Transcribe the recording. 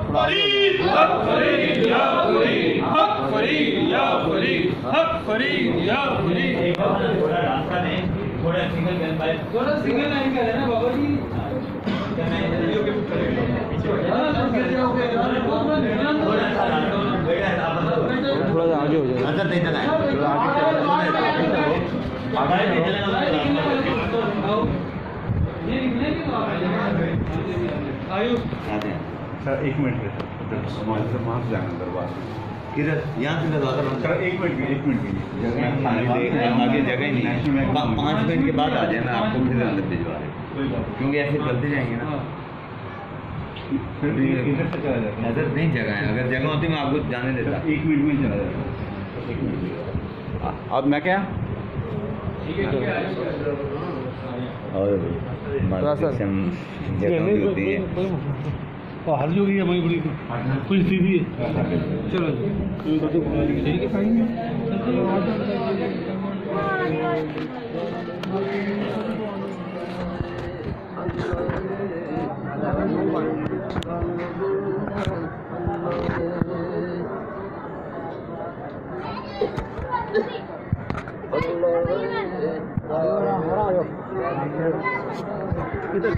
फरीद हक फरीद या फरीद हक फरीद या फरीद हक फरीद या फरीद। थोड़ा रास्ता नहीं, थोड़ा सिंगल लाइन का है ना बाबा जी। थोड़ा सा आगे हो जाए। अंदर नहीं चला है, थोड़ा आगे सर 1 मिनट में वहाँ से जाना दरबार किधर यहाँ से सर 1 मिनट में 1 मिनट आगे जगह ही नहीं है। 5 मिनट के बाद आ जाना, आपको फिर अंदर भिजवा रहे, क्योंकि ऐसे चलते जाएंगे ना। फिर इधर से चला जाता इधर नहीं जगह है, अगर जगह होती मैं आपको जाने देता। 1 मिनट में चला जाता। अब मैं क्या और हल्दी हो गई हमारी बड़ी कोई सीधी है। चलो ठीक है खाएंगे। इधर